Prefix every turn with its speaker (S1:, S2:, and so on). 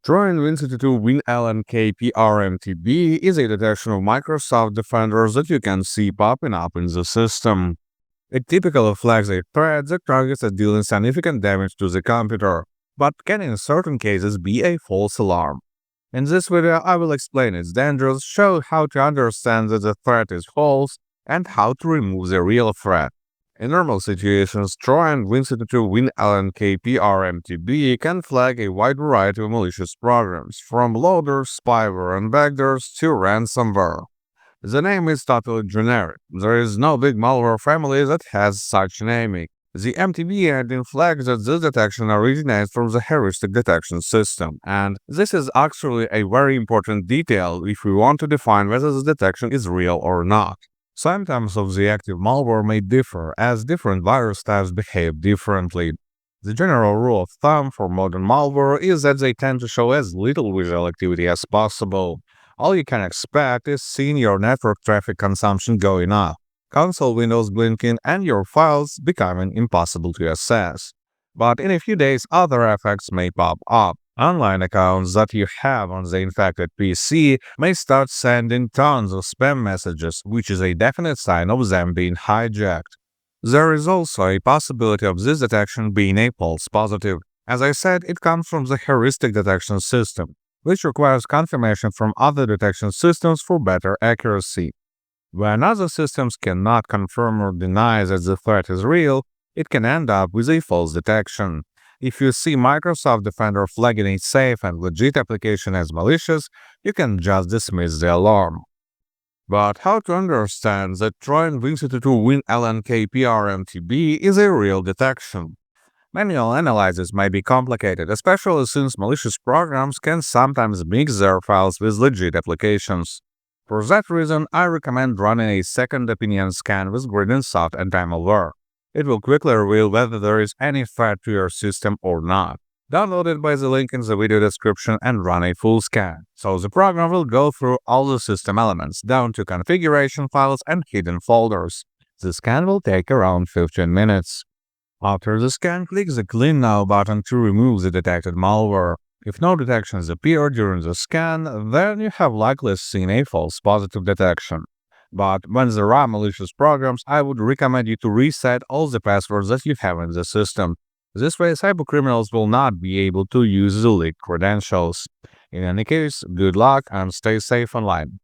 S1: Trojan Win32 WinLNK.PR MTB is a detection of Microsoft Defenders that you can see popping up in the system. It typically flags a threat that targets at dealing significant damage to the computer, but can in certain cases be a false alarm. In this video, I will explain its dangers, show how to understand that the threat is false, and how to remove the real threat. In normal situations, Trojan Win32 WinLNK.PR MTB can flag a wide variety of malicious programs, from loaders, spyware, and backdoors to ransomware. The name is totally generic. There is no big malware family that has such naming. The MTB engine flags that this detection originates from the heuristic detection system, and this is actually a very important detail if we want to define whether the detection is real or not. Symptoms of the active malware may differ, as different virus types behave differently. The general rule of thumb for modern malware is that they tend to show as little visual activity as possible. All you can expect is seeing your network traffic consumption going up, console windows blinking, and your files becoming impossible to access. But in a few days, other effects may pop up. Online accounts that you have on the infected PC may start sending tons of spam messages, which is a definite sign of them being hijacked. There is also a possibility of this detection being a false positive. As I said, it comes from the heuristic detection system, which requires confirmation from other detection systems for better accuracy. When other systems cannot confirm or deny that the threat is real, it can end up with a false detection. If you see Microsoft Defender flagging a safe and legit application as malicious, you can just dismiss the alarm. But how to understand that Trojan Win32 WinLNK.PR MTB is a real detection? Manual analysis may be complicated, especially since malicious programs can sometimes mix their files with legit applications. For that reason, I recommend running a second opinion scan with WinSoft anti-malware. It will quickly reveal whether there is any threat to your system or not. Download it by the link in the video description and run a full scan. So the program will go through all the system elements, down to configuration files and hidden folders. The scan will take around 15 minutes. After the scan, click the Clean Now button to remove the detected malware. If no detections appear during the scan, then you have likely seen a false positive detection. But when there are malicious programs, I would recommend you to reset all the passwords that you have in the system. This way, cybercriminals will not be able to use the leaked credentials. In any case, good luck and stay safe online.